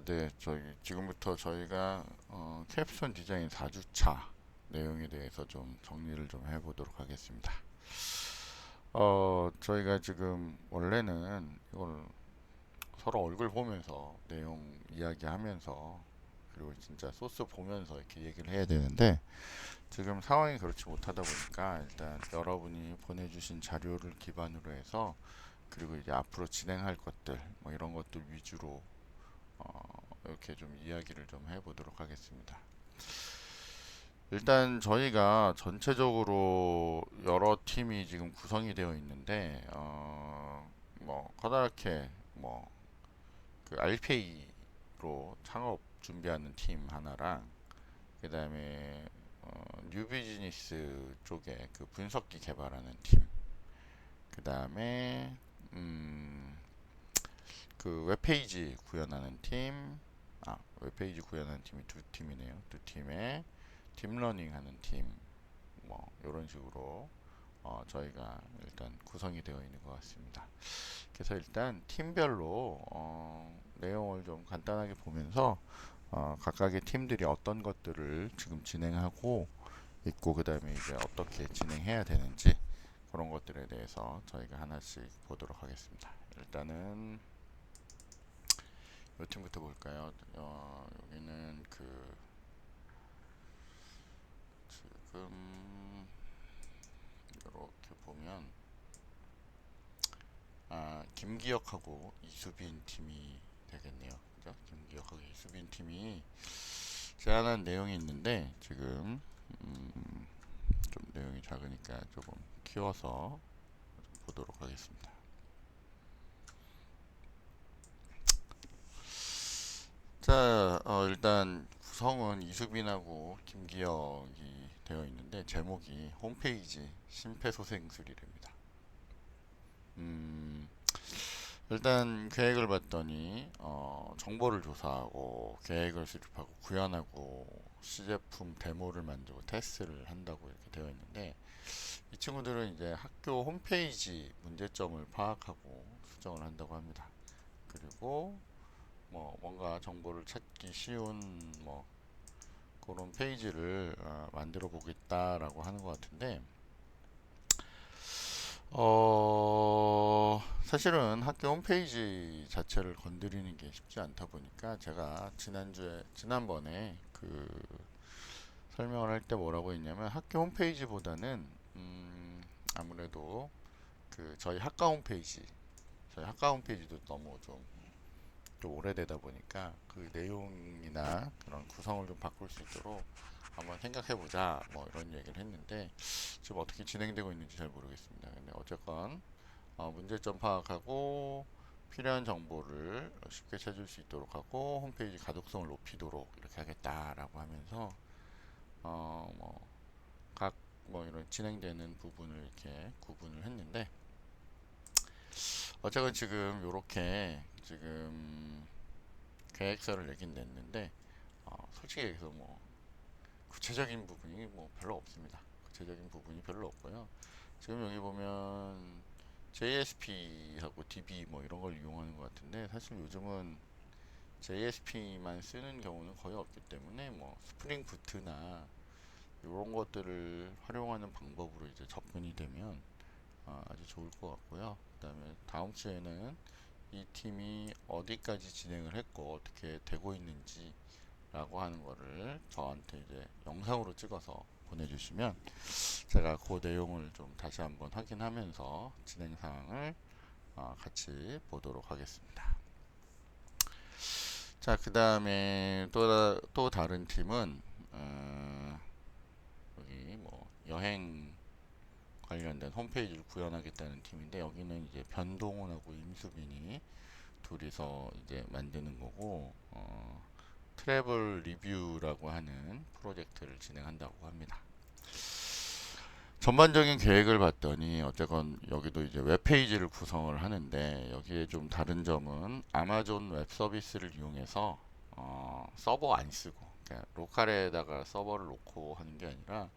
네. 저희 지금부터 저희가 캡스톤 디자인 4주차 내용에 대해서 좀 정리를 좀 해보도록 하겠습니다. 저희가 지금 원래는 이걸 서로 얼굴 보면서 내용 이야기하면서 그리고 진짜 소스 보면서 이렇게 얘기를 해야 되는데 지금 상황이 그렇지 못하다 보니까 일단 여러분이 보내주신 자료를 기반으로 해서 그리고 이제 앞으로 진행할 것들 뭐 이런 것들 위주로 이렇게 좀 이야기를 좀 해보도록 하겠습니다. 일단 저희가 전체적으로 여러 팀이 지금 구성이 되어 있는데 뭐 커다랗게 뭐 그 RPA로 창업 준비하는 팀 하나랑 그 다음에 뉴 비즈니스 쪽에 그 분석기 개발하는 팀, 그 다음에 그 웹페이지 구현하는 팀, 웹페이지 구현하는 팀이 두 팀이네요. 두 팀에 딥러닝 하는 팀, 뭐 이런 식으로 저희가 일단 구성이 되어 있는 것 같습니다. 그래서 일단 팀별로 내용을 좀 간단하게 보면서 각각의 팀들이 어떤 것들을 지금 진행하고 있고 그 다음에 이제 어떻게 진행해야 되는지 그런 것들에 대해서 저희가 하나씩 보도록 하겠습니다. 일단은 몇 팀부터 볼까요? 여기는 그 지금 이렇게 보면 김기혁하고 이수빈 팀이 되겠네요. 그죠? 김기혁하고 이수빈 팀이 제안한 내용이 있는데 지금 좀 내용이 작으니까 조금 키워서 보도록 하겠습니다. 자, 일단 구성은 이수빈하고 김기혁이 되어 있는데 제목이 홈페이지 심폐소생술이랍니다. 음, 일단 계획을 봤더니 정보를 조사하고 계획을 수립하고 구현하고 시제품 데모를 만들고 테스트를 한다고 이렇게 되어 있는데 이 친구들은 이제 학교 홈페이지 문제점을 파악하고 수정을 한다고 합니다. 그리고 뭐 뭔가 정보를 찾기 쉬운 뭐 그런 페이지를 만들어 보겠다라고 하는 것 같은데 사실은 학교 홈페이지 자체를 건드리는 게 쉽지 않다 보니까 제가 지난번에 그 설명을 할 때 뭐라고 했냐면 학교 홈페이지보다는 아무래도 그 저희 학과 홈페이지도 너무 좀 오래되다 보니까 그 내용이나 그런 구성을 좀 바꿀 수 있도록 한번 생각해보자 뭐 이런 얘기를 했는데 지금 어떻게 진행되고 있는지 잘 모르겠습니다. 근데 어쨌건 문제점 파악하고 필요한 정보를 쉽게 찾을 수 있도록 하고 홈페이지 가독성을 높이도록 이렇게 하겠다라고 하면서 각 뭐 이런 진행되는 부분을 이렇게 구분을 했는데 어쨌건 지금 이렇게 지금 계획서를 내긴 냈는데 솔직히 얘기해서 뭐 구체적인 부분이 뭐 별로 없습니다. 구체적인 부분이 별로 없고요. 지금 여기 보면 JSP하고 DB 뭐 이런 걸 이용하는 것 같은데 사실 요즘은 JSP만 쓰는 경우는 거의 없기 때문에 뭐 스프링 부트나 이런 것들을 활용하는 방법으로 이제 접근이 되면 아주 좋을 것 같고요. 그다음에 다음 주에는 이 팀이 어디까지 진행을 했고 어떻게 되고 있는지 라고 하는 거를 저한테 이제 영상으로 찍어서 보내주시면 제가 그 내용을 좀 다시 한번 확인하면서 진행 사항을 같이 보도록 하겠습니다. 자, 그 다음에 또 다른 팀은 여기 뭐 여행 관련된 홈페이지를 구현하겠다는 팀인데 여기는 이제 변동훈하고 임수빈이 둘이서 이제 만드는 거고 트래블 리뷰라고 하는 프로젝트를 진행한다고 합니다. 전반적인 계획을 봤더니 어쨌건 여기도 이제 웹페이지를 구성을 하는데 여기에 좀 다른 점은 아마존 웹 서비스를 이용해서 서버 안 쓰고 그러니까 로컬에다가 서버를 놓고 하는 게 아니라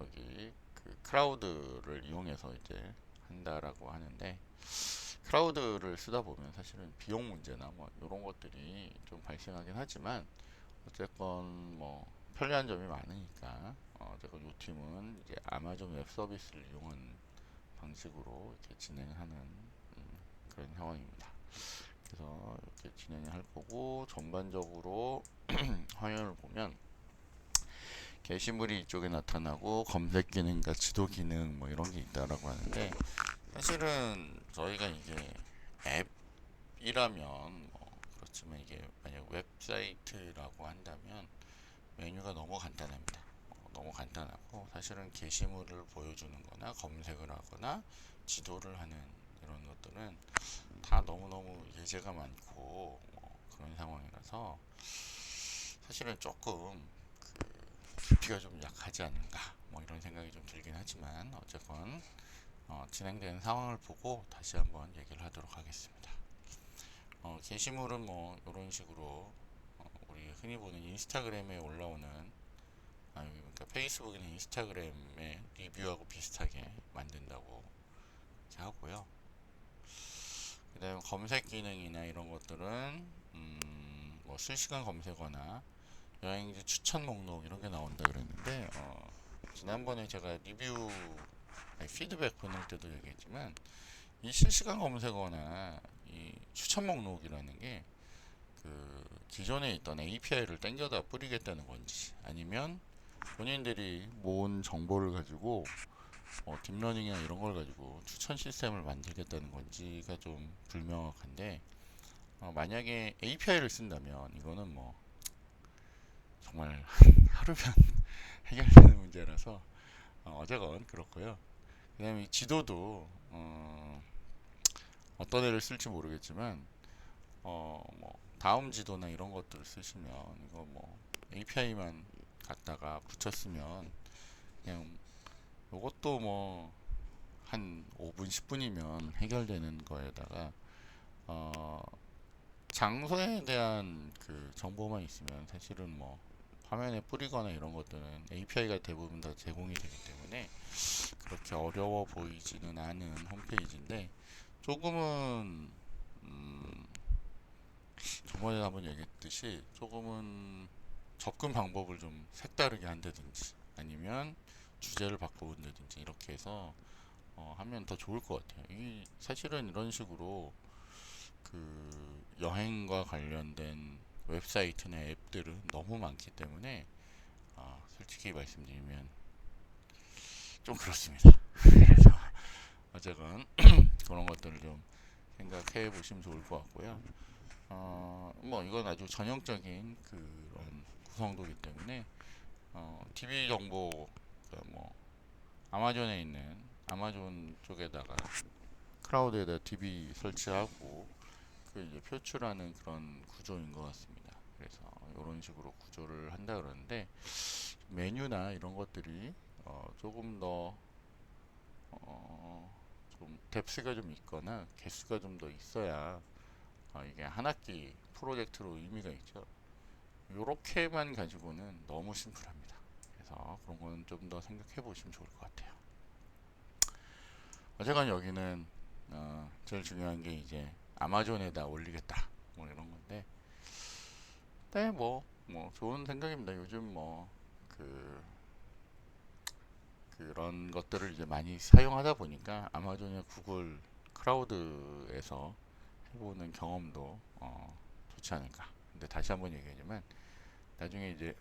여기 그 크라우드를 이용해서 이제 한다라고 하는데 클라우드를 쓰다 보면 사실은 비용 문제나 뭐 이런 것들이 좀 발생하긴 하지만 어쨌건 뭐 편리한 점이 많으니까 어쨌건 이 팀은 이제 아마존 웹 서비스를 이용한 방식으로 이렇게 진행하는 그런 상황입니다. 그래서 이렇게 진행을 할 거고 전반적으로 화면을 보면 게시물이 이쪽에 나타나고 검색 기능과 지도 기능 뭐 이런 게 있다라고 하는데 사실은 저희가 이게 앱이라면 뭐 그렇지만 이게 만약 웹사이트라고 한다면 메뉴가 너무 간단합니다. 너무 간단하고 사실은 게시물을 보여주는 거나 검색을 하거나 지도를 하는 이런 것들은 다 너무너무 예제가 많고 그런 상황이라서 사실은 조금 깊이가 좀 약하지 않는가 뭐 이런 생각이 좀 들긴 하지만 어쨌건 진행되는 상황을 보고 다시 한번 얘기를 하도록 하겠습니다. 게시물은 뭐 이런 식으로 우리 흔히 보는 인스타그램에 올라오는 그러니까 페이스북이나 인스타그램의 리뷰하고 비슷하게 만든다고 이렇게 하고요. 그 다음에 검색 기능이나 이런 것들은 뭐 실시간 검색어나 여행지 추천 목록 이런 게 나온다 그랬는데 지난번에 제가 리뷰 피드백 보낼 때도 얘기했지만 이 실시간 검색어나 이 추천 목록이라는 게 그 기존에 있던 API를 땡겨다 뿌리겠다는 건지 아니면 본인들이 모은 정보를 가지고 딥러닝이나 이런 걸 가지고 추천 시스템을 만들겠다는 건지가 좀 불명확한데 만약에 API를 쓴다면 이거는 뭐 정말 하루면 해결되는 문제라서 어쨌건 그렇고요. 그 다음에 지도도 어떤 애를 쓸지 모르겠지만 뭐 다음 지도나 이런 것들을 쓰시면 이거 뭐 API만 갖다가 붙였으면 그냥 이것도 뭐 한 5분 10분이면 해결되는 거에다가 어 장소에 대한 그 정보만 있으면 사실은 뭐 화면에 뿌리거나 이런 것들은 API가 대부분 다 제공이 되기 때문에 그렇게 어려워 보이지는 않은 홈페이지인데 조금은 저번에 한번 얘기했듯이 조금은 접근 방법을 좀 색다르게 한다든지 아니면 주제를 바꿔본다든지 이렇게 해서 하면 더 좋을 것 같아요. 이 사실은 이런 식으로 그 여행과 관련된 웹사이트나 앱들은 너무 많기 때문에 솔직히 말씀드리면 좀 그렇습니다. 그래서 어쨌건 그런 것들을 좀 생각해 보시면 좋을 것 같고요. 뭐 이건 아주 전형적인 그런 구성도이기 때문에 DB 정보 그러니까 뭐 아마존에 있는 아마존 쪽에다가 클라우드에다 DB 설치하고 그 이제 표출하는 그런 구조인 것 같습니다. 그래서 이런 식으로 구조를 한다 그러는데 메뉴나 이런 것들이 조금 더 좀 뎁스가 좀 있거나 개수가 좀 더 있어야 이게 한 학기 프로젝트로 의미가 있죠. 요렇게만 가지고는 너무 심플합니다. 그래서 그런 거는 좀 더 생각해 보시면 좋을 것 같아요. 어쨌건 여기는 제일 중요한 게 이제 아마존에다 올리겠다 뭐 이런 건데 네, 뭐 좋은 생각입니다. 요즘 뭐 그 그런 것들을 이제 많이 사용하다 보니까 아마존이나 구글 클라우드에서 해보는 경험도 좋지 않을까. 근데 다시 한번 얘기하지만 나중에 이제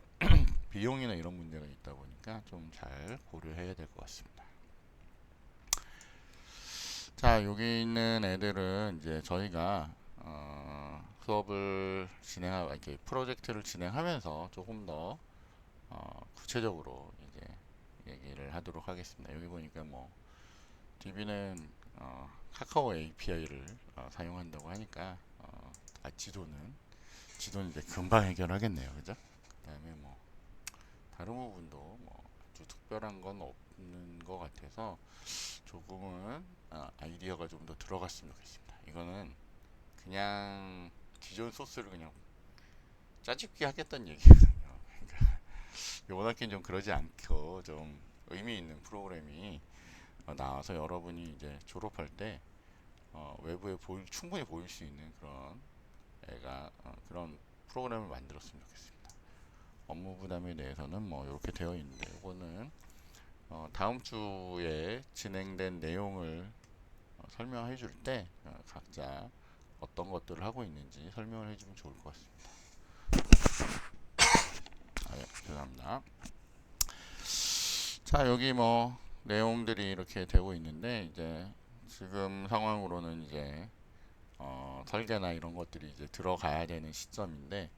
비용이나 이런 문제가 있다 보니까 좀 잘 고려해야 될 것 같습니다. 자, 여기 있는 애들은 이제 저희가 수업을 이렇게 프로젝트를 진행하면서 조금 더 구체적으로 이제 얘기를 하도록 하겠습니다. 여기 보니까 뭐 DB는 카카오 API를 사용한다고 하니까 지도는 이제 금방 해결하겠네요, 그죠? 그다음에 뭐 다른 부분도 뭐 아주 특별한 건 없는 것 같아서 조금은 아이디어가 좀 더 들어갔으면 좋겠습니다. 이거는 그냥 기존 소스를 그냥 짜집기 하겠다는 얘기거든요. 그러니까 이번학기는 좀 그러지 않고 좀 의미 있는 프로그램이 나와서 여러분이 이제 졸업할 때 외부에 충분히 보일 수 있는 그런 애가 그런 프로그램을 만들었으면 좋겠습니다. 업무 부담에 대해서는 뭐 이렇게 되어 있는데 이거는 다음 주에 진행된 내용을 설명해 줄 때 각자 어떤 것들을 하고 있는지 설명을 해주면 좋을 것 같습니다. 예, 죄송합니다. 자, 여기 뭐 내용들이 이렇게 되고 있는데 이제 지금 상황으로는 이제 설계나 이런 것들이 이제 들어가야 되는 시점인데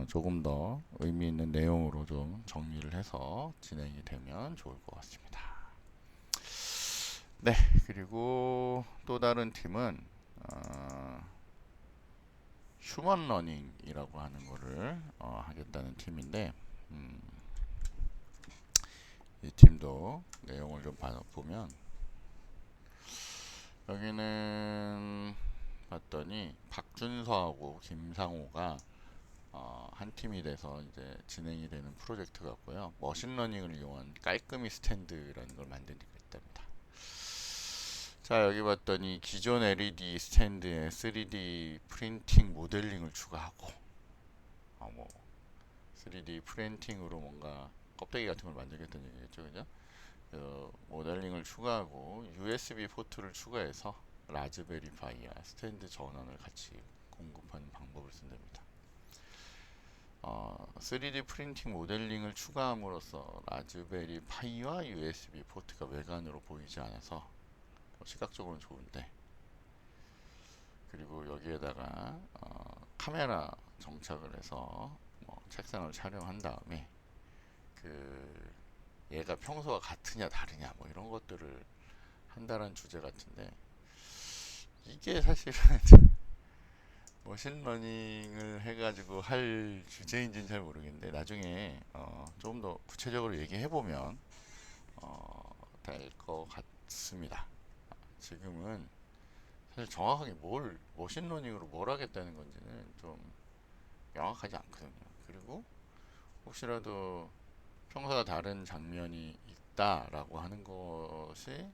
조금 더 의미 있는 내용으로 좀 정리를 해서 진행이 되면 좋을 것 같습니다. 네, 그리고 또 다른 팀은 휴먼 러닝이라고 하는 거를 하겠다는 팀인데 이 팀도 내용을 좀 보면 여기는 봤더니 박준서하고 김상호가 한 팀이 돼서 이제 진행이 되는 프로젝트 같고요. 머신러닝을 이용한 깔끔히 스탠드라는 걸 만들겠답니다. 자, 여기 봤더니 기존 LED 스탠드에 3D 프린팅 모델링을 추가하고 뭐 3D 프린팅으로 뭔가 껍데기 같은 걸 만들겠다는 얘기겠죠, 그죠? 모델링을 추가하고 USB 포트를 추가해서 라즈베리 파이와 스탠드 전원을 같이 공급하는 방법을 쓴답니다. 3D 프린팅 모델링을 추가함으로써 라즈베리 파이와 USB 포트가 외관으로 보이지 않아서 시각적으로는 좋은데, 그리고 여기에다가 카메라 정착을 해서 책상을 촬영한 다음에 얘가 평소와 같으냐 다르냐 뭐 이런 것들을 한다는 주제 같은데, 이게 사실은 머신러닝을 해가지고 할 주제인지는 잘 모르겠는데 나중에 조금 더 구체적으로 얘기해보면 될 것 같습니다. 지금은 사실 정확하게 머신러닝으로 뭘 하겠다는 건지는 좀 명확하지 않거든요. 그리고 혹시라도 평소와 다른 장면이 있다라고 하는 것이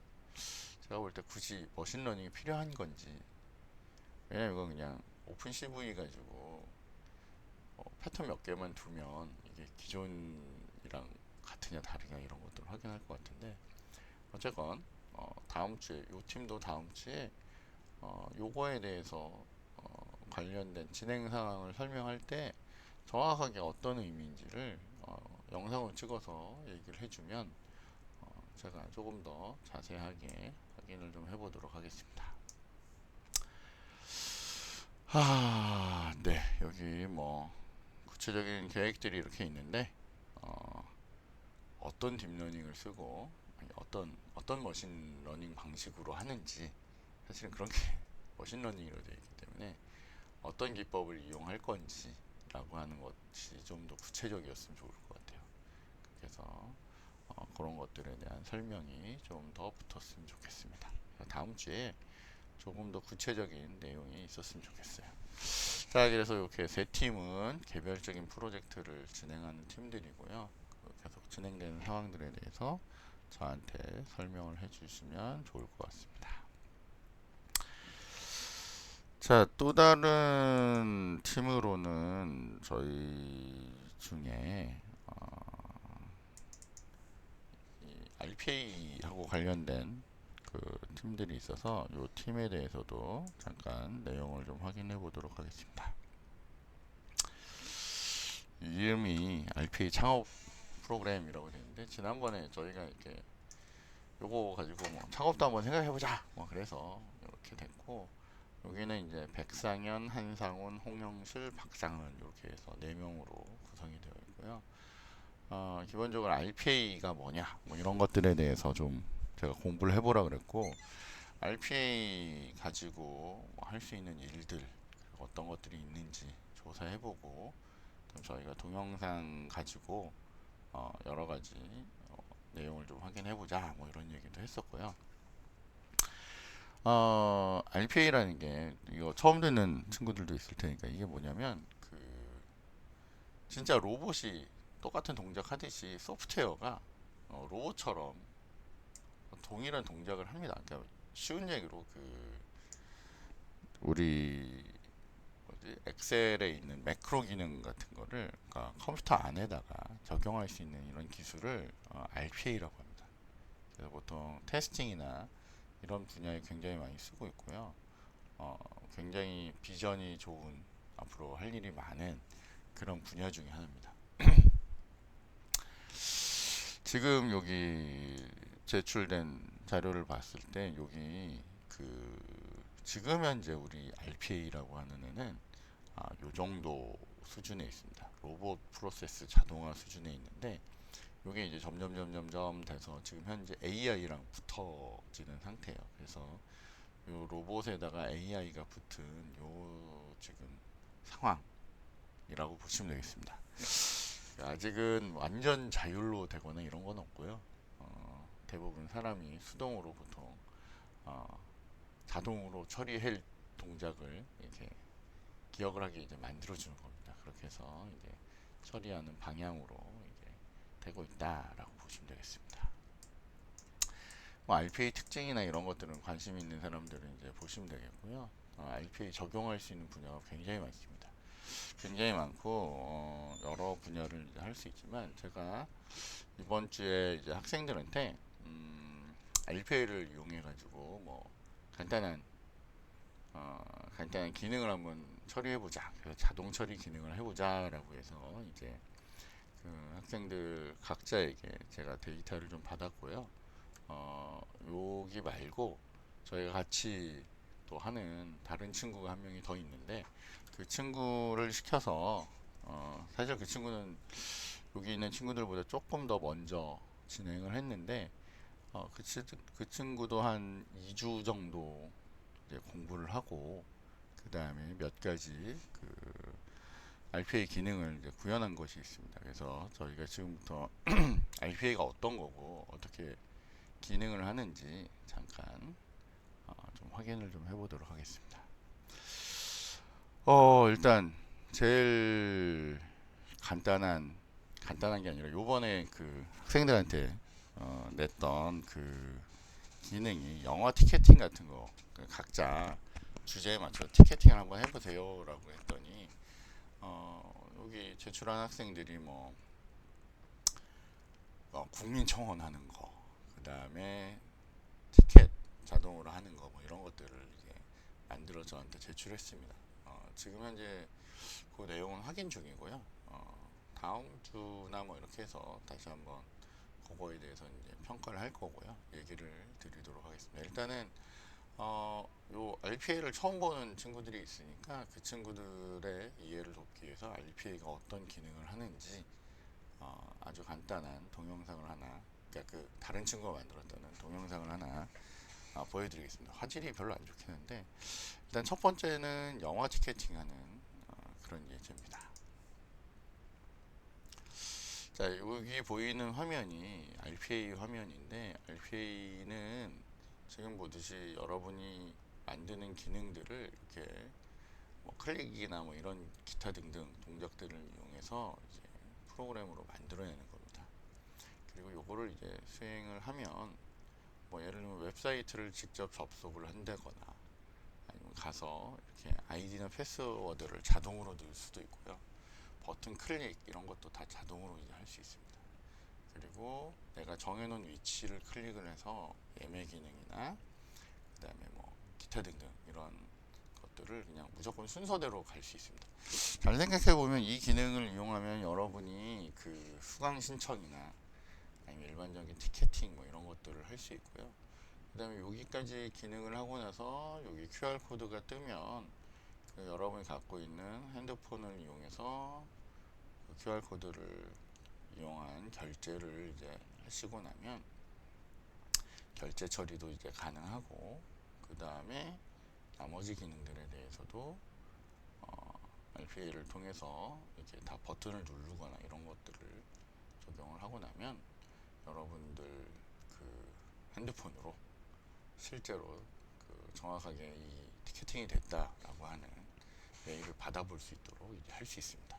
제가 볼 때 굳이 머신러닝이 필요한 건지, 왜냐면 이건 그냥 오픈 CV 가지고 패턴 몇 개만 두면 이게 기존이랑 같으냐 다르냐 이런 것들을 확인할 것 같은데, 어쨌건 다음 주에 이 팀도 다음 주에 요거에 대해서 관련된 진행 상황을 설명할 때 정확하게 어떤 의미인지를 영상을 찍어서 얘기를 해주면 제가 조금 더 자세하게 확인을 좀 해보도록 하겠습니다. 네, 여기 뭐 구체적인 계획들이 이렇게 있는데 어떤 딥러닝을 쓰고 어떤 머신러닝 방식으로 하는지, 사실은 그런 게 머신러닝으로 되어 있기 때문에 어떤 기법을 이용할 건지 라고 하는 것이 좀 더 구체적이었으면 좋을 것 같아요. 그래서 그런 것들에 대한 설명이 좀 더 붙었으면 좋겠습니다. 다음 주에 조금 더 구체적인 내용이 있었으면 좋겠어요. 자, 그래서 이렇게 세 팀은 개별적인 프로젝트를 진행하는 팀들이고요. 계속 진행되는 상황들에 대해서 저한테 설명을 해주시면 좋을 것 같습니다. 자, 또 다른 팀으로는 저희 중에 RPA하고 관련된 그 팀들이 있어서 이 팀에 대해서도 잠깐 내용을 좀 확인해 보도록 하겠습니다. 이름이 RPA 창업 프로그램이라고 되는데, 지난번에 저희가 이렇게 요거 가지고 뭐 창업도 한번 생각해보자 뭐 그래서 이렇게 됐고, 여기는 이제 백상현, 한상훈, 홍영실, 박상은 이렇게 해서 4명으로 구성이 되어 있고요. 기본적으로 RPA가 뭐냐 뭐 이런 것들에 대해서 좀 제가 공부를 해보라 그랬고, RPA 가지고 할 수 있는 일들 어떤 것들이 있는지 조사해보고, 그럼 저희가 동영상 가지고 여러 가지 내용을 좀 확인해보자 뭐 이런 얘기도 했었고요. RPA라는 게 이거 처음 듣는 친구들도 있을 테니까, 이게 뭐냐면 진짜 로봇이 똑같은 동작 하듯이 소프트웨어가 로봇처럼 동일한 동작을 합니다. 그러니까 쉬운 얘기로 우리 뭐지? 엑셀에 있는 매크로 기능 같은 거를 그러니까 컴퓨터 안에다가 적용할 수 있는 이런 기술을 RPA라고 합니다. 그래서 보통 테스팅이나 이런 분야에 굉장히 많이 쓰고 있고요. 어, 굉장히 비전이 좋은 앞으로 할 일이 많은 그런 분야 중에 하나입니다. 지금 여기 제출된 자료를 봤을 때 여기 지금 현재 우리 RPA라고 하는 애는 요 정도 수준에 있습니다. 로봇 프로세스 자동화 수준에 있는데 이게 이제 점점 돼서 지금 현재 AI랑 붙어지는 상태예요. 그래서 요 로봇에다가 AI가 붙은 요 지금 상황이라고 보시면 되겠습니다. 아직은 완전 자율로 되거나 이런 건 없고요. 대부분 사람이 수동으로 보통 어, 자동으로 처리할 동작을 이렇게 기억을 하게 이제 만들어주는 겁니다. 그렇게 해서 이제 처리하는 방향으로 이제 되고 있다라고 보시면 되겠습니다. 뭐 RPA 특징이나 이런 것들은 관심 있는 사람들은 이제 보시면 되겠고요. RPA 적용할 수 있는 분야가 굉장히 많습니다. 굉장히 많고 여러 분야를 할 수 있지만 제가 이번 주에 이제 학생들한테 RPA를 이용해 가지고 뭐 간단한 간단한 기능을 한번 처리해 보자. 그래서 자동 처리 기능을 해보자라고 해서 이제 그 학생들 각자에게 제가 데이터를 좀 받았고요. 여기 말고 저희가 같이 또 하는 다른 친구가 한 명이 더 있는데 그 친구를 시켜서 사실 그 친구는 여기 있는 친구들보다 조금 더 먼저 진행을 했는데 그 친구도 한 2주 정도 이제 공부를 하고 그 다음에 몇 가지 RPA 기능을 이제 구현한 것이 있습니다. 그래서 저희가 지금부터 RPA가 어떤 거고 어떻게 기능을 하는지 잠깐 좀 확인을 좀 해보도록 하겠습니다. 일단 제일 간단한 게 아니라 요번에 그 학생들한테 냈던 그 기능이 영화 티켓팅 같은 거 각자 주제에 맞춰 티켓팅을 한번 해보세요 라고 했더니 여기 제출한 학생들이 국민청원 하는 거, 그 다음에 티켓 자동으로 하는 거, 뭐 이런 것들을 이제 만들어 저한테 제출했습니다. 지금 현재 그 내용은 확인 중이고요. 다음 주나 뭐 이렇게 해서 다시 한번 그거에 대해서 이제 평가를 할 거고요. 얘기를 드리도록 하겠습니다. 일단은 요 RPA를 처음 보는 친구들이 있으니까 그 친구들의 이해를 돕기 위해서 RPA가 어떤 기능을 하는지 아주 간단한 동영상을 하나, 그러니까 그 다른 친구가 만들었다는 동영상을 하나 보여드리겠습니다. 화질이 별로 안 좋긴 한데 일단 첫 번째는 영화 티켓팅하는 그런 예제입니다. 자, 여기 보이는 화면이 RPA 화면인데 RPA는 지금 보듯이 여러분이 만드는 기능들을 이렇게 뭐 클릭이나 뭐 이런 기타 등등 동작들을 이용해서 이제 프로그램으로 만들어내는 겁니다. 그리고 요거를 이제 수행을 하면 뭐 예를 들면 웹사이트를 직접 접속을 한다거나 아니면 가서 이렇게 아이디나 패스워드를 자동으로 넣을 수도 있고요. 버튼 클릭 이런 것도 다 자동으로 이제 할 수 있습니다. 그리고 내가 정해놓은 위치를 클릭을 해서 예매 기능이나 그 다음에 뭐 기타 등등 이런 것들을 그냥 무조건 순서대로 갈 수 있습니다. 잘 생각해 보면 이 기능을 이용하면 여러분이 그 수강 신청이나 아니면 일반적인 티켓팅 뭐 이런 것들을 할 수 있고요. 그 다음에 여기까지 기능을 하고 나서 여기 QR 코드가 뜨면 그 여러분이 갖고 있는 핸드폰을 이용해서 그 QR 코드를 이용한 결제를 이제 하시고 나면 결제 처리도 이제 가능하고 그 다음에 나머지 기능들에 대해서도 RPA를 통해서 이렇게 다 버튼을 누르거나 이런 것들을 적용을 하고 나면 여러분들 그 핸드폰으로 실제로 그 정확하게 이 티켓팅이 됐다라고 하는 메일을 받아볼 수 있도록 이제 할 수 있습니다.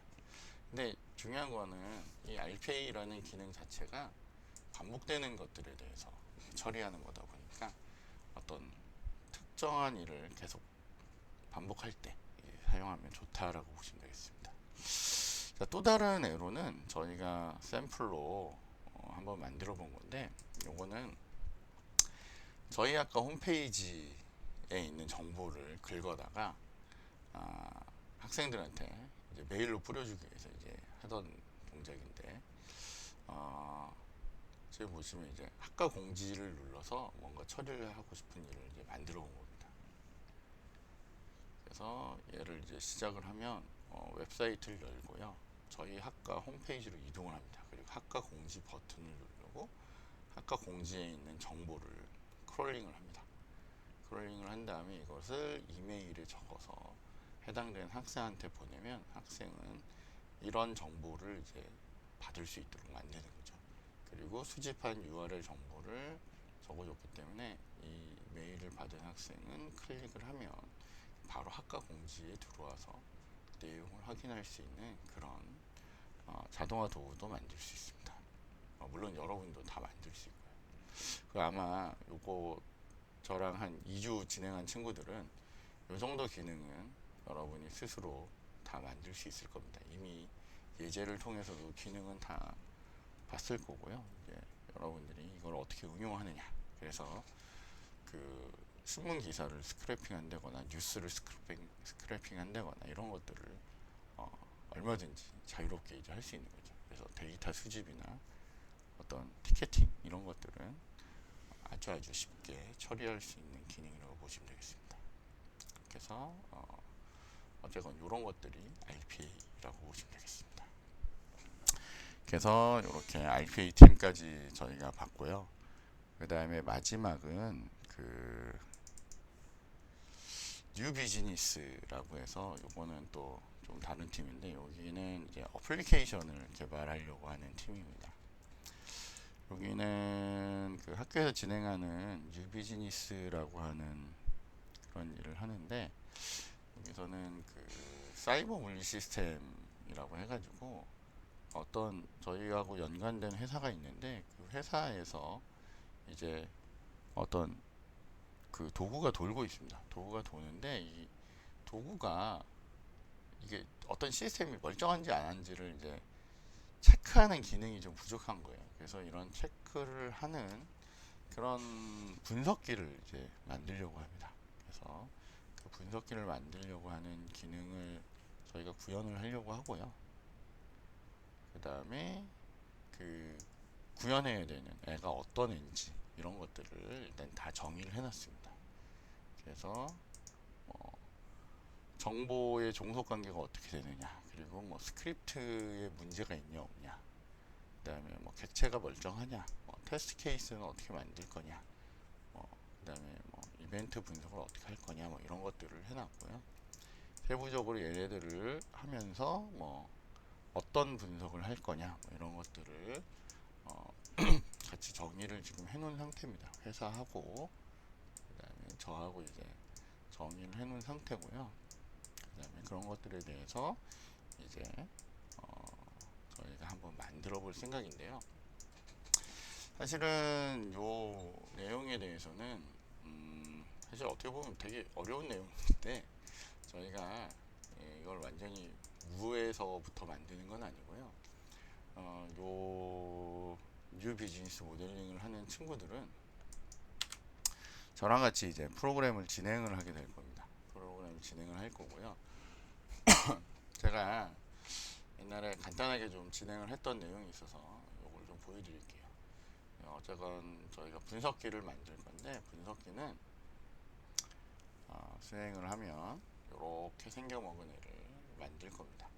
근데 중요한 거는 이 RPA라는 기능 자체가 반복되는 것들에 대해서 처리하는 거다 보니까 어떤 특정한 일을 계속 반복할 때 사용하면 좋다라고 보시면 되겠습니다. 자, 또 다른 에러는 저희가 샘플로 한번 만들어 본 건데, 요거는 저희 아까 홈페이지에 있는 정보를 긁어다가 학생들한테 이제 메일로 뿌려주기 위해서 이제 하던 동작인데, 지금 보시면 이제 학과 공지를 눌러서 뭔가 처리를 하고 싶은 일을 이제 만들어 본 겁니다. 그래서 얘를 이제 시작을 하면 웹사이트를 열고요. 저희 학과 홈페이지로 이동을 합니다. 그리고 학과 공지 버튼을 누르고 학과 공지에 있는 정보를 크롤링을 합니다. 크롤링을 한 다음에 이것을 이메일에 적어서 해당되는 학생한테 보내면 학생은 이런 정보를 이제 받을 수 있도록 만드는 거죠. 그리고 수집한 URL 정보를 적어줬기 때문에 이 메일을 받은 학생은 클릭을 하면 바로 학과 공지에 들어와서 내용을 확인할 수 있는 그런 자동화 도구도 만들 수 있습니다. 물론 여러분도 다 만들 수 있고요. 아마 요거 저랑 한 2주 진행한 친구들은 이 정도 기능은 여러분이 스스로 다 만들 수 있을 겁니다. 이미 예제를 통해서도 기능은 다 봤을 거고요. 이제 여러분들이 이걸 어떻게 응용하느냐. 그래서 그 신문 기사를 스크래핑 한다거나 뉴스를 스크래핑 한다거나 이런 것들을 얼마든지 자유롭게 이제 할 수 있는 거죠. 그래서 데이터 수집이나 어떤 티켓팅 이런 것들은 아주 쉽게 처리할 수 있는 기능이라고 보시면 되겠습니다. 그래서 어쨌건 이런 것들이 RPA라고 보시면 되겠습니다. 그래서 이렇게 RPA 팀까지 저희가 봤고요. 그 다음에 마지막은 그 뉴 비즈니스라고 해서 요거는 또 좀 다른 팀인데, 여기는 이제 어플리케이션을 개발하려고 하는 팀입니다. 여기는 그 학교에서 진행하는 뉴 비즈니스라고 하는 그런 일을 하는데, 여기서는 그 사이버 물리 시스템이라고 해가지고 어떤 저희하고 연관된 회사가 있는데, 그 회사에서 이제 어떤 그 도구가 돌고 있습니다. 도구가 도는데 이 도구가 이게 어떤 시스템이 멀쩡한지 안 한지를 이제 체크하는 기능이 좀 부족한 거예요. 그래서 이런 체크를 하는 그런 분석기를 이제 만들려고 합니다. 그래서 그 분석기를 만들려고 하는 기능을 저희가 구현을 하려고 하고요. 그 다음에 그 구현해야 되는 애가 어떤 애인지 이런 것들을 일단 다 정의를 해놨습니다. 그래서 정보의 종속 관계가 어떻게 되느냐, 그리고 뭐 스크립트에 문제가 있냐 없냐, 그 다음에 뭐 객체가 멀쩡하냐, 테스트 케이스는 어떻게 만들 거냐, 그 다음에 뭐 이벤트 분석을 어떻게 할 거냐, 뭐 이런 것들을 해놨고요. 세부적으로 얘네들을 하면서 뭐 어떤 분석을 할 거냐, 뭐 이런 것들을 같이 정의를 지금 해놓은 상태입니다. 회사하고 그 다음에 저하고 이제 정의를 해놓은 상태고요. 그 다음에 그런 것들에 대해서 이제 저희가 한번 만들어 볼 생각인데요. 사실은 요 내용에 대해서는 사실 어떻게 보면 되게 어려운 내용인데, 저희가 이걸 완전히 무에서부터 만드는 건 아니고요. 요 뉴 비즈니스 모델링을 하는 친구들은 저랑 같이 이제 프로그램을 진행을 하게 될 겁니다. 프로그램을 진행을 할 거고요. 제가 옛날에 간단하게 좀 진행을 했던 내용이 있어서 이걸 좀 보여드릴게요. 어쨌건 저희가 분석기를 만들 건데, 분석기는 수행을 하면 이렇게 생겨먹은 애를 만들 겁니다.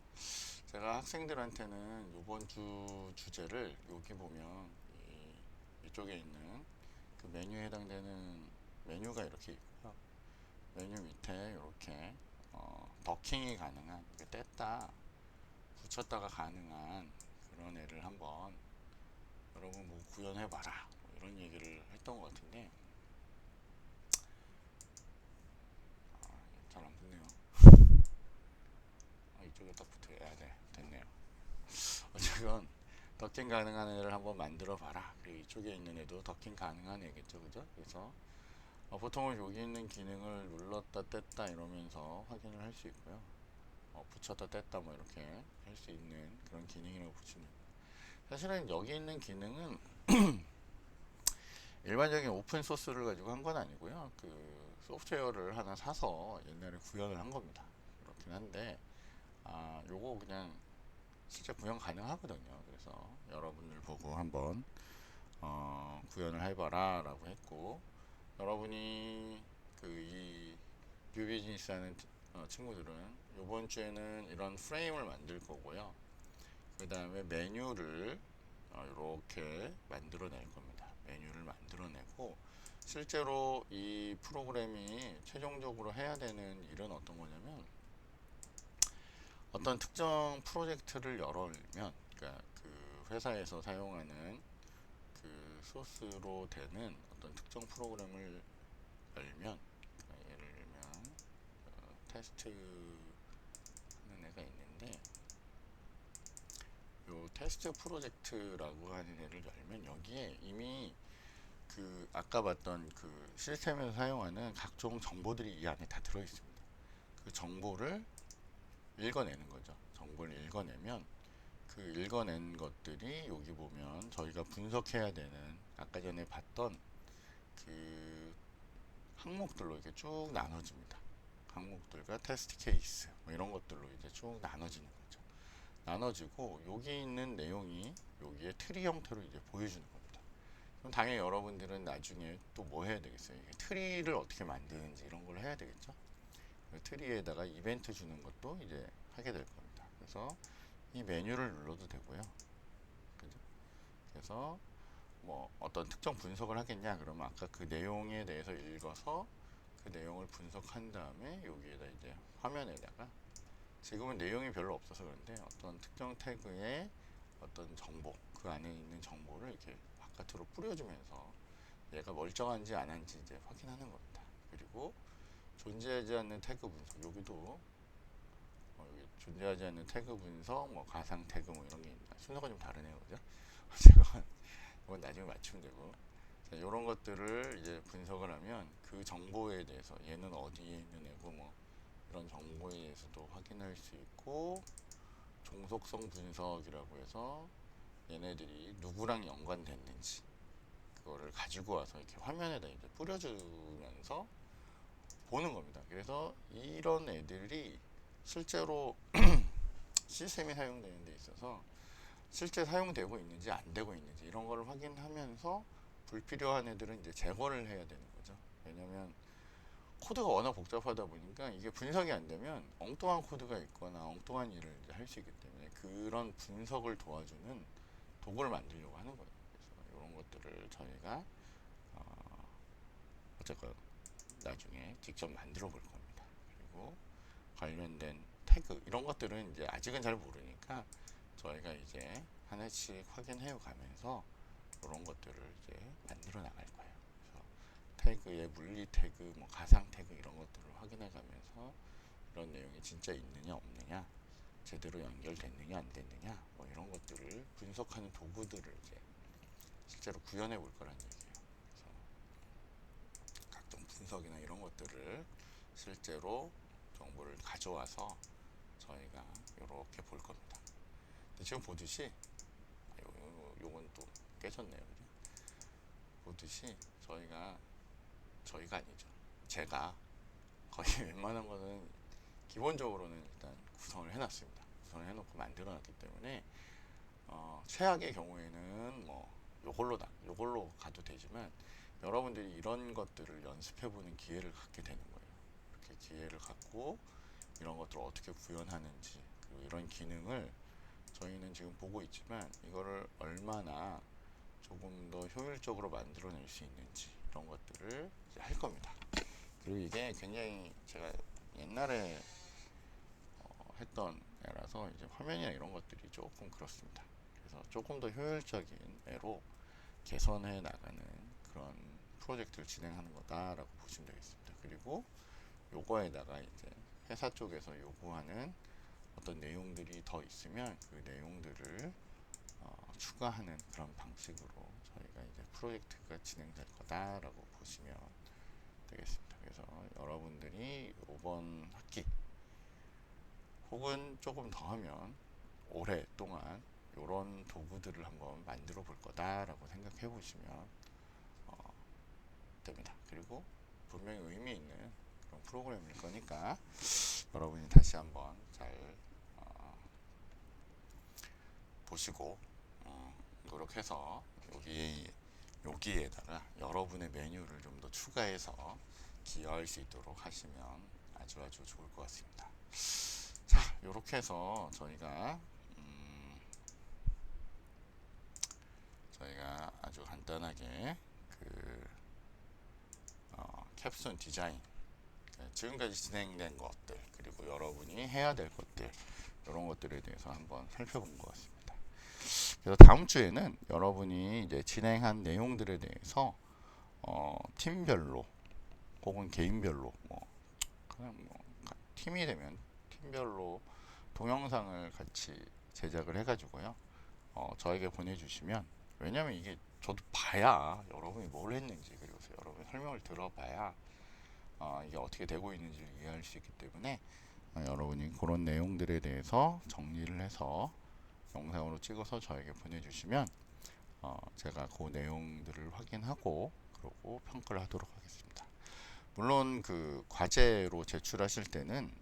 제가 학생들한테는 이번 주 주제를 여기 보면 이쪽에 있는 그 메뉴에 해당되는 메뉴가 이렇게 있고요. 메뉴 밑에 이렇게 더킹이 가능한, 뗐다 붙였다가 가능한 그런 애를 한번 여러분 뭐 구현해봐라, 뭐 이런 얘기를 했던 것 같은데, 잘 안 붙네요. 이쪽에 딱 붙어야 돼. 됐네요. 어쨌건 더킹 가능한 애를 한번 만들어 봐라. 그리고 이쪽에 있는 애도 더킹 가능한 애겠죠, 그죠? 그래서 보통은 여기 있는 기능을 눌렀다 뗐다 이러면서 확인을 할 수 있고요. 붙였다 뗐다 뭐 이렇게 할 수 있는 그런 기능이라고 보시면 됩니다. 사실은 여기 있는 기능은 일반적인 오픈 소스를 가지고 한 건 아니고요. 그 소프트웨어를 하나 사서 옛날에 구현을 한 겁니다. 그렇긴 한데 요거 그냥 실제 구현 가능하거든요. 그래서 여러분들 보고 한번 구현을 해봐라 라고 했고, 여러분이 그 이 뷰비즈니스 하는 친구들은 이번 주에는 이런 프레임을 만들 거고요. 그 다음에 메뉴를 이렇게 만들어낼 겁니다. 메뉴를 만들어내고, 실제로 이 프로그램이 최종적으로 해야 되는 일은 어떤 거냐면, 어떤 특정 프로젝트를 열면, 그러니까 그 회사에서 사용하는 그 소스로 되는 어떤 특정 프로그램을 열면, 예를 들면 테스트 하는 애가 있는데, 요 테스트 프로젝트라고 하는 애를 열면 여기에 이미 그 아까 봤던 그 시스템에서 사용하는 각종 정보들이 이 안에 다 들어 있습니다. 그 정보를 읽어내는 거죠. 정보를 읽어내면 그 읽어낸 것들이 여기 보면 저희가 분석해야 되는 아까 전에 봤던 그 항목들로 이렇게 쭉 나눠집니다. 항목들과 테스트 케이스 뭐 이런 것들로 이제 쭉 나눠지는 거죠. 나눠지고 여기 있는 내용이 여기에 트리 형태로 이제 보여주는 겁니다. 그럼 당연히 여러분들은 나중에 또 뭐 해야 되겠어요? 트리를 어떻게 만드는지 이런 걸 해야 되겠죠. 그 트리에다가 이벤트 주는 것도 이제 하게 될 겁니다. 그래서 이 메뉴를 눌러도 되고요. 그죠? 그래서 뭐 어떤 특정 분석을 하겠냐 그러면 아까 그 내용에 대해서 읽어서 그 내용을 분석한 다음에 여기에다 이제 화면에다가, 지금은 내용이 별로 없어서 그런데 어떤 특정 태그의 어떤 정보, 그 안에 있는 정보를 이렇게 바깥으로 뿌려주면서 얘가 멀쩡한지 안 한지 이제 확인하는 겁니다. 그리고 존재하지 않는 태그 분석, 여기도 여기 존재하지 않는 태그 분석, 뭐 가상 태그 뭐 이런 게 있다. 순서가 좀 다르네요, 그죠? 제가 이건 나중에 맞추면 되고, 자, 이런 것들을 이제 분석을 하면 그 정보에 대해서 얘는 어디에 있는 애고 뭐 이런 정보에 대해서도 확인할 수 있고, 종속성 분석이라고 해서 얘네들이 누구랑 연관됐는지 그거를 가지고 와서 이렇게 화면에다 이제 뿌려주면서 보는 겁니다. 그래서 이런 애들이 실제로 시스템이 사용되는 데 있어서 실제 사용되고 있는지 안 되고 있는지 이런 거를 확인하면서 불필요한 애들은 이제 제거를 해야 되는 거죠. 왜냐면 코드가 워낙 복잡하다 보니까 이게 분석이 안 되면 엉뚱한 코드가 있거나 엉뚱한 일을 이제 할 수 있기 때문에 그런 분석을 도와주는 도구를 만들려고 하는 거예요. 그래서 이런 것들을 저희가 어쨌건 나중에 직접 만들어 볼 겁니다. 그리고 관련된 태그 이런 것들은 이제 아직은 잘 모르니까 저희가 이제 하나씩 확인해 가면서 이런 것들을 이제 만들어 나갈 거예요. 그래서 태그의 물리 태그, 뭐 가상 태그 이런 것들을 확인해 가면서 이런 내용이 진짜 있느냐 없느냐, 제대로 연결됐느냐 안 됐느냐, 뭐 이런 것들을 분석하는 도구들을 이제 실제로 구현해 볼 거란 얘기예요. 그래서 각종 분석이나 이런 것들을 실제로 정보를 가져와서 저희가 이렇게 볼 겁니다. 근데 지금 보듯이 요건 또 깨졌네요. 그죠? 보듯이 저희가 아니죠. 제가 거의 웬만한 거는 기본적으로는 일단 구성을 해놨습니다. 구성을 해놓고 만들어놨기 때문에 최악의 경우에는 뭐 요걸로 가도 되지만 여러분들이 이런 것들을 연습해보는 기회를 갖게 되는 거예요. 이렇게 기회를 갖고 이런 것들을 어떻게 구현하는지, 그리고 이런 기능을 저희는 지금 보고 있지만 이거를 얼마나 조금 더 효율적으로 만들어낼 수 있는지 이런 것들을 이제 할 겁니다. 그리고 이게 굉장히 제가 옛날에 했던 애라서 이제 화면이나 이런 것들이 조금 그렇습니다. 그래서 조금 더 효율적인 애로 개선해 나가는 그런 프로젝트를 진행하는 거다라고 보시면 되겠습니다. 그리고 요거에다가 이제 회사 쪽에서 요구하는 어떤 내용들이 더 있으면 그 내용들을 추가하는 그런 방식으로 저희가 이제 프로젝트가 진행될 거다라고 보시면 되겠습니다. 그래서 여러분들이 이번 학기 혹은 조금 더 하면 오랫동안 이런 도구들을 한번 만들어 볼 거다라고 생각해 보시면 됩니다. 그리고 분명히 의미 있는 그런 프로그램일 거니까 여러분이 다시 한번 잘 보시고 노력해서 여기에다가 여러분의 메뉴를 좀 더 추가해서 기여할 수 있도록 하시면 아주 좋을 것 같습니다. 자, 이렇게 해서 저희가 아주 간단하게 그 캡순 디자인, 지금까지 진행된 것들, 그리고 여러분이 해야 될 것들, 이런 것들에 대해서 한번 살펴본 것 같습니다. 그래서 다음 주에는 여러분이 이제 진행한 내용들에 대해서 팀별로 혹은 개인별로 그냥 팀이 되면 팀별로 동영상을 같이 제작을 해가지고요. 저에게 보내주시면, 왜냐면 이게 저도 봐야 여러분이 뭘 했는지, 그리고 여러분의 설명을 들어봐야 이게 어떻게 되고 있는지를 이해할 수 있기 때문에 여러분이 그런 내용들에 대해서 정리를 해서 영상으로 찍어서 저에게 보내주시면 제가 그 내용들을 확인하고 그러고 평가를 하도록 하겠습니다. 물론 그 과제로 제출하실 때는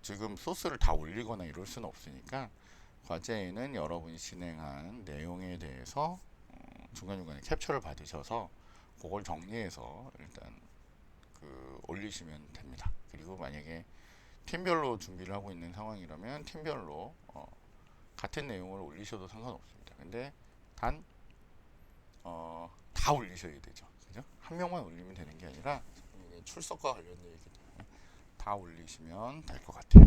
지금 소스를 다 올리거나 이럴 수는 없으니까 과제에는 여러분이 진행한 내용에 대해서 중간중간에 캡처를 받으셔서 그걸 정리해서 일단 올리시면 됩니다. 그리고 만약에 팀별로 준비를 하고 있는 상황이라면 팀별로 같은 내용을 올리셔도 상관없습니다. 근데 다 올리셔야 되죠. 그죠? 한 명만 올리면 되는 게 아니라 출석과 관련된 얘기 때문에 다 올리시면 될 것 같아요.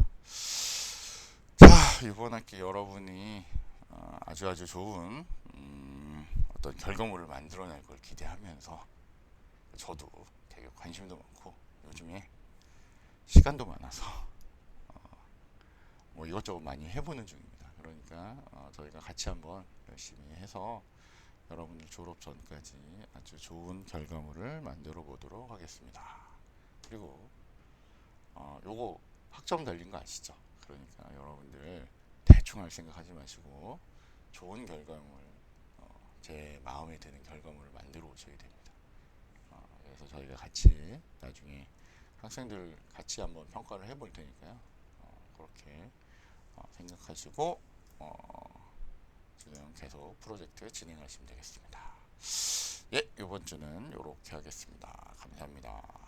자, 이번 학기 여러분이 아주 좋은 어떤 결과물을 만들어낼 걸 기대하면서 저도 되게 관심도 많고 요즘에 시간도 많아서 이것저것 많이 해보는 중입니다. 그러니까 저희가 같이 한번 열심히 해서 여러분들 졸업 전까지 아주 좋은 결과물을 만들어 보도록 하겠습니다. 그리고 요거 학점 달린 거 아시죠? 그러니까 여러분들 대충 할 생각하지 마시고 좋은 결과물, 제 마음에 드는 결과물을 만들어 오셔야 됩니다. 그래서 저희가 같이 나중에 학생들 같이 한번 평가를 해볼 테니까요. 그렇게 생각하시고 지금 계속 프로젝트 진행하시면 되겠습니다. 예, 이번 주는 이렇게 하겠습니다. 감사합니다.